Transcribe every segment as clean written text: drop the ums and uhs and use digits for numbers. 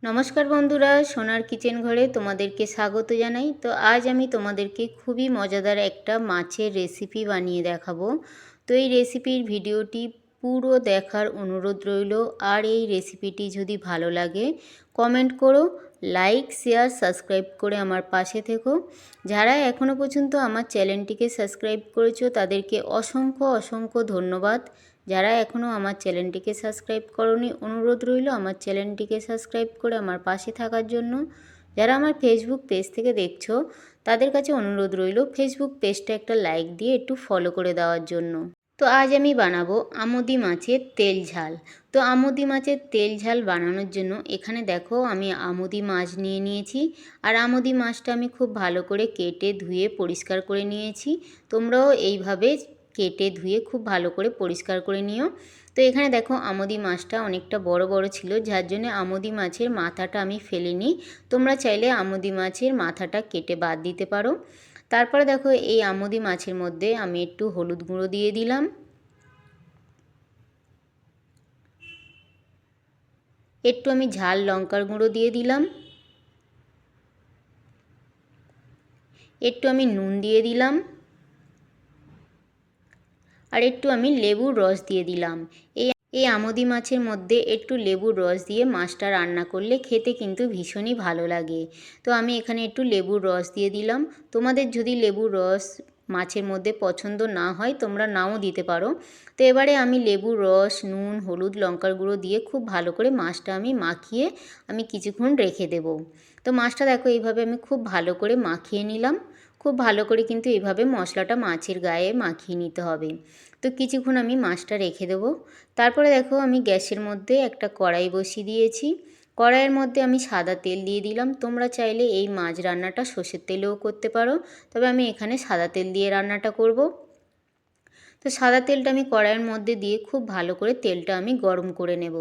নমস্কার বন্ধুরা, সোনার কিচেন ঘরে তোমাদেরকে স্বাগত জানাই। তো আজ আমি তোমাদেরকে খুবই মজাদার একটা মাছের রেসিপি বানিয়ে দেখাবো। তো এই রেসিপির ভিডিওটি পুরো দেখার অনুরোধ রইল। আর এই রেসিপিটি যদি ভালো লাগে কমেন্ট করো, লাইক শেয়ার সাবস্ক্রাইব করে আমার পাশে থেকো। যারা এখনও পর্যন্ত আমার চ্যানেলটিকে সাবস্ক্রাইব করেছো তাদেরকে অসংখ্য অসংখ্য ধন্যবাদ। যারা এখনও আমার চ্যানেলটিকে সাবস্ক্রাইব করনি, অনুরোধ রইল আমার চ্যানেলটিকে সাবস্ক্রাইব করে আমার পাশে থাকার জন্য। যারা আমার ফেসবুক পেজ থেকে দেখছো তাদের কাছে অনুরোধ রইল ফেসবুক পেজটা একটা লাইক দিয়ে একটু ফলো করে দেওয়ার জন্য। তো আজ আমি বানাবো আমুদি মাছের তেল ঝাল। তো আমুদি মাছের তেল ঝাল বানানোর জন্য এখানে দেখো আমি আমুদি মাছ নিয়ে নিয়েছি। আর আমুদি মাছটা আমি খুব ভালো করে কেটে ধুয়ে পরিষ্কার করে নিয়েছি। তোমরাও এইভাবে কেটে ধুয়ে খুব ভালো করে পরিষ্কার করে নিও। তো এখানে দেখো আমুদি মাছটা অনেকটা বড় বড় ছিল, যার জন্য আমুদি মাছের মাথাটা আমি ফেলিনি। তোমরা চাইলে আমুদি মাছের মাথাটা কেটে বাদ দিতে পারো। তারপরে দেখো এই আমুদি মাছের মধ্যে আমি একটু হলুদ গুঁড়ো দিয়ে দিলাম, একটু আমি ঝাল লঙ্কার গুঁড়ো দিয়ে দিলাম, একটু আমি নুন দিয়ে দিলাম, আর একটু আমি লেবুর রস দিয়ে দিলাম। এই আমুদি মাছের মধ্যে একটু লেবুর রস দিয়ে মাছটা রান্না করলে খেতে কিন্তু ভীষণই ভালো লাগে। তো আমি এখানে একটু লেবুর রস দিয়ে দিলাম। তোমাদের যদি লেবুর রস মাছের মধ্যে পছন্দ না হয় তোমরা নাও দিতে পারো। তো এবারে আমি লেবুর রস, নুন, হলুদ, লঙ্কার গুঁড়ো দিয়ে খুব ভালো করে মাছটা আমি মাখিয়ে আমি কিছুক্ষণ রেখে দেব। তো মাছটা দেখো এইভাবে আমি খুব ভালো করে মাখিয়ে নিলাম। খুব ভালো করে কিন্তু এইভাবে মশলাটা মাছের গায়ে মাখিয়ে নিতে হবে। তো কিছুক্ষণ আমি মাছটা রেখে দেবো। তারপরে দেখো আমি গ্যাসের মধ্যে একটা কড়াই বসিয়ে দিয়েছি। কড়াইয়ের মধ্যে আমি সাদা তেল দিয়ে দিলাম। তোমরা চাইলে এই মাছ রান্নাটা সর্ষের তেলেও করতে পারো, তবে আমি এখানে সাদা তেল দিয়ে রান্নাটা করব। তো সাদা তেলটা আমি কড়াইয়ের মধ্যে দিয়ে খুব ভালো করে তেলটা আমি গরম করে নেব।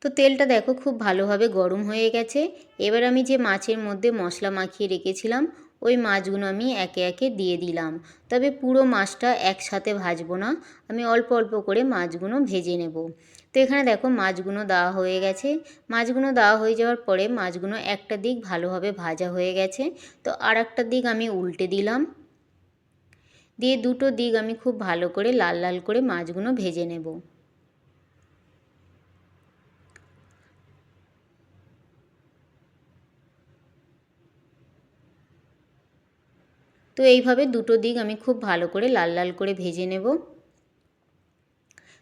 তো তেলটা দেখো খুব ভালোভাবে গরম হয়ে গেছে। এবার আমি যে মাছের মধ্যে মশলা মাখিয়ে রেখেছিলাম ওই মাছগুলো আমি একে একে দিয়ে দিলাম। তবে পুরো মাছটা একসাথে ভাজবো না, আমি অল্প অল্প করে মাছগুলো ভেজে নেব। তো এখানে দেখো মাছগুলো দেওয়া হয়ে গেছে। মাছগুলো দেওয়া হয়ে যাওয়ার পরে মাছগুলো একটা দিক ভালোভাবে ভাজা হয়ে গেছে। তো আর একটা দিক আমি উল্টে দিলাম, দিয়ে দুটো দিক আমি খুব ভালো করে লাল লাল করে মাছগুলো ভেজে নেব। তো এইভাবে দুটো দিক আমি খুব ভালো করে লাল লাল করে ভেজে নেব।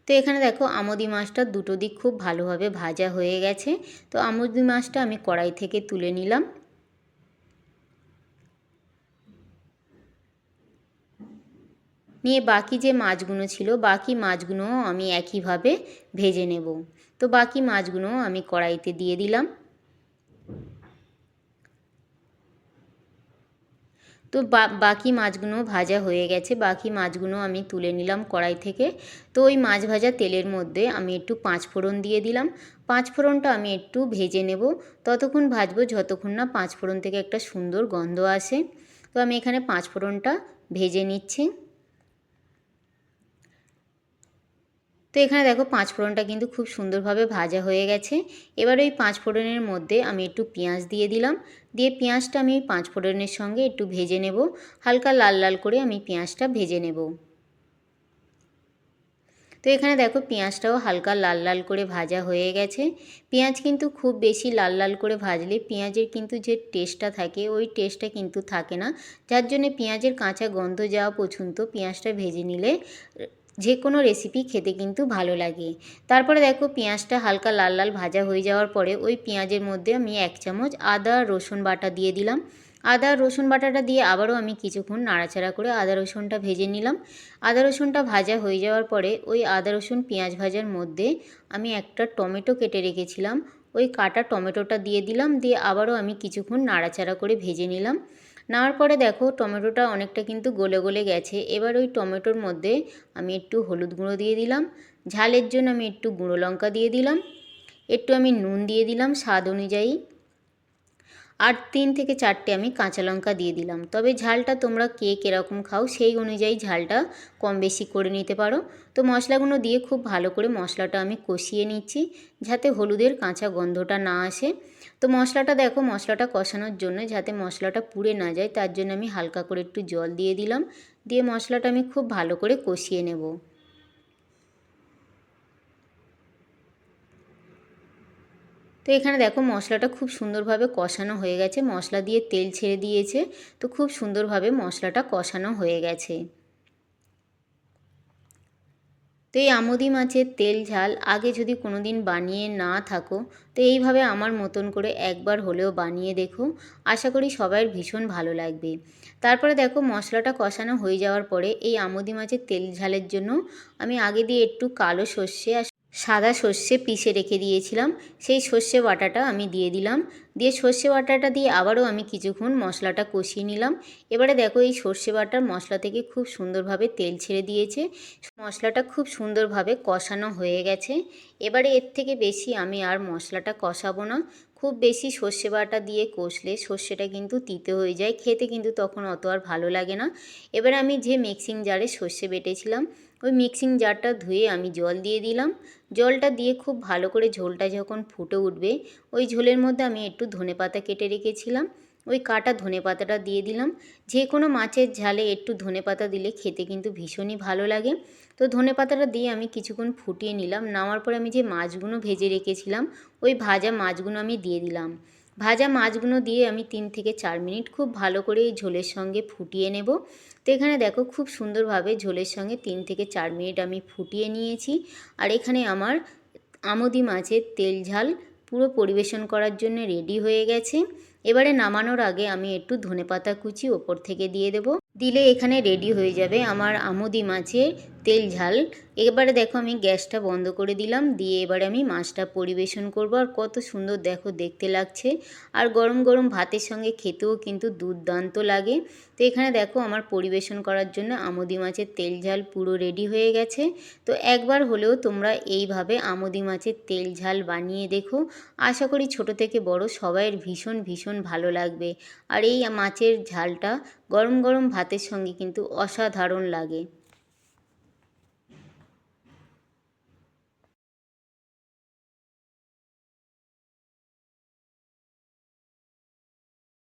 তো এখানে দেখো আমুদি মাছটা দুটো দিক খুব ভালোভাবে ভাজা হয়ে গেছে। তো আমুদি মাছটা আমি কড়াই থেকে তুলে নিলাম। নিয়ে বাকি যে মাছগুলো ছিল বাকি মাছগুলোও আমি একইভাবে ভেজে নেব। তো বাকি মাছগুলোও আমি কড়াইতে দিয়ে দিলাম। তো বাকি মাছগুলো ভাজা হয়ে গেছে, বাকি মাছগুলো আমি তুলে নিলাম কড়াই থেকে। তো ওই মাছ ভাজা তেলের মধ্যে আমি একটু পাঁচফোড়ন দিয়ে দিলাম। পাঁচফোড়নটা আমি একটু ভেজে নেব, ততক্ষণ ভাজবো যতক্ষণ না পাঁচফোড়ন থেকে একটা সুন্দর গন্ধ আসে। তো আমি এখানে পাঁচফোড়নটা ভেজে নিচ্ছি। তো এখানে দেখো পাঁচফোড়নটা কিন্তু খুব সুন্দরভাবে ভাজা হয়ে গেছে। এবার ওই পাঁচফোড়নের মধ্যে আমি একটু পেঁয়াজ দিয়ে দিলাম, দিয়ে পেঁয়াজটা আমি পাঁচফোড়নের সঙ্গে একটু ভেজে নেব। হালকা লাল লাল করে আমি পেঁয়াজটা ভেজে নেব। তো এখানে দেখো পেঁয়াজটাও হালকা লাল লাল করে ভাজা হয়ে গেছে। পেঁয়াজ কিন্তু খুব বেশি লাল লাল করে ভাজলে পেঁয়াজের কিন্তু যে টেস্টটা থাকে ওই টেস্টটা কিন্তু থাকে না, যার জন্য পেঁয়াজের কাঁচা গন্ধ যাওয়া পর্যন্ত পেঁয়াজটা ভেজে নিলে যে কোনো রেসিপি খেতে কিন্তু ভালো লাগে। তারপরে দেখো পেঁয়াজটা হালকা লাল লাল ভাজা হয়ে যাওয়ার পরে ওই পেঁয়াজের মধ্যে আমি 1 চামচ আদা রসুন বাটা দিয়ে দিলাম। আদা রসুন বাটাটা দিয়ে আবারও আমি কিছুক্ষণ নাড়াচাড়া করে আদা রসুনটা ভেজে নিলাম। আদা রসুনটা ভাজা হয়ে যাওয়ার পরে ওই আদা রসুন পেঁয়াজ ভাজার মধ্যে আমি একটা টমেটো কেটে রেখেছিলাম, ওই কাটা টমেটোটা দিয়ে দিলাম। দিয়ে আবারও আমি কিছুক্ষণ নাড়াচাড়া করে ভেজে নিলাম। নেওয়ার পরে দেখো টমেটোটা অনেকটা কিন্তু গলে গলে গেছে। এবার ওই টমেটোর মধ্যে আমি একটু হলুদ গুঁড়ো দিয়ে দিলাম, ঝালের জন্য আমি একটু গুঁড়ো লঙ্কা দিয়ে দিলাম, একটু আমি নুন দিয়ে দিলাম স্বাদ অনুযায়ী। আর 3 থেকে 4টে আমি কাঁচা লঙ্কা দিয়ে দিলাম। তবে ঝালটা তোমরা কে কীরকম খাও সেই অনুযায়ী ঝালটা কম বেশি করে নিতে পারো। তো মশলাগুলো দিয়ে খুব ভালো করে মশলাটা আমি কষিয়ে নিচ্ছি, যাতে হলুদের কাঁচা গন্ধটা না আসে। তো মশলাটা দেখো, মশলাটা কষানোর জন্য যাতে মশলাটা পুড়ে না যায় তার জন্য আমি হালকা করে একটু জল দিয়ে দিলাম, দিয়ে মশলাটা আমি খুব ভালো করে কষিয়ে নেব। তো এখানে দেখো মশলাটা খুব সুন্দরভাবে কষানো হয়ে গেছে, মশলা দিয়ে তেল ছেড়ে দিয়েছে। তো খুব সুন্দরভাবে মশলাটা কষানো হয়ে গেছে। তো এই আমুদি মাছের তেল ঝাল আগে যদি কোনো দিন বানিয়ে না থাকো, তো এইভাবে আমার মতন করে একবার হলেও বানিয়ে দেখো, আশা করি সবার ভীষণ ভালো লাগবে। তারপরে দেখো মশলাটা কষানো হয়ে যাওয়ার পরে এই আমুদি মাছের তেল ঝালের জন্য আমি আগে দিয়ে একটু কালো সর্ষে আর সাদা সর্ষে পিষে রেখে দিয়েছিলাম, সেই সর্ষে বাটাটা আমি দিয়ে দিলাম। দিয়ে সর্ষে বাটাটা দিয়ে আবারও আমি কিছুক্ষণ মশলাটা কষিয়ে নিলাম। এবারে দেখো এই সর্ষে বাটার মশলা থেকে খুব সুন্দরভাবে তেল ছেড়ে দিয়েছে, মশলাটা খুব সুন্দরভাবে কষানো হয়ে গেছে। এবারে এর থেকে বেশি আমি আর মশলাটা কষাবো না। খুব বেশি সর্ষে বাটা দিয়ে কষলে সর্ষেটা কিন্তু তিতে হয়ে যায়, খেতে কিন্তু তখন অত আর ভালো লাগে না। এবারে আমি যে মিক্সিং জারে সর্ষে বেটেছিলাম, ওই মিক্সিং জারটা ধুয়ে আমি জল দিয়ে দিলাম। জলটা দিয়ে খুব ভালো করে ঝোলটা যখন ফুটে উঠবে, ওই ঝোলের মধ্যে আমি একটু ধনেপাতা কেটে রেখেছিলাম, ওই কাটা ধনেপাতাটা দিয়ে দিলাম। যে কোনো মাছের ঝালে একটু ধনেপাতা দিলে খেতে কিন্তু ভীষণই ভালো লাগে। তো ধনেপাতাটা দিয়ে আমি কিছুক্ষণ ফুটিয়ে নিলাম। নামার পরে আমি যে মাছগুলো ভেজে রেখেছিলাম, ওই ভাজা মাছগুলো আমি দিয়ে দিলাম। ভাজা মাছগুলো দিয়ে আমি 3 থেকে 4 মিনিট খুব ভালো করে এই ঝোলের সঙ্গে ফুটিয়ে নেব। তো এখানে দেখো খুব সুন্দরভাবে ঝোলের সঙ্গে 3 থেকে 4 মিনিট আমি ফুটিয়ে নিয়েছি। আর এখানে আমার আমুদি মাছের তেল ঝাল পুরো পরিবেশন করার জন্য রেডি হয়ে গেছে। এবারে নামানোর আগে আমি একটু ধনেপাতা কুচি ওপর থেকে দিয়ে দেব, দিলে এখানে রেডি হয়ে যাবে আমার আমুদি মাছের তেল ঝাল। এবারে দেখো আমি গ্যাসটা বন্ধ করে দিলাম, দিয়ে এবারে আমি মাছটা পরিবেশন করব। আর কত সুন্দর দেখো দেখতে লাগছে, আর গরম গরম ভাতের সঙ্গে খেতেও কিন্তু দুর্দান্ত লাগে। তো এখানে দেখো আমার পরিবেশন করার জন্য আমুদি মাছের তেল ঝাল পুরো রেডি হয়ে গেছে। তো একবার হলেও তোমরা এইভাবে আমুদি মাছের তেল ঝাল বানিয়ে দেখো, আশা করি ছোট থেকে বড় সবাইয়ের ভীষণ ভীষণ ভালো লাগবে। আর এই মাছের ঝালটা গরম গরম ভাতের সঙ্গে কিন্তু অসাধারণ লাগে।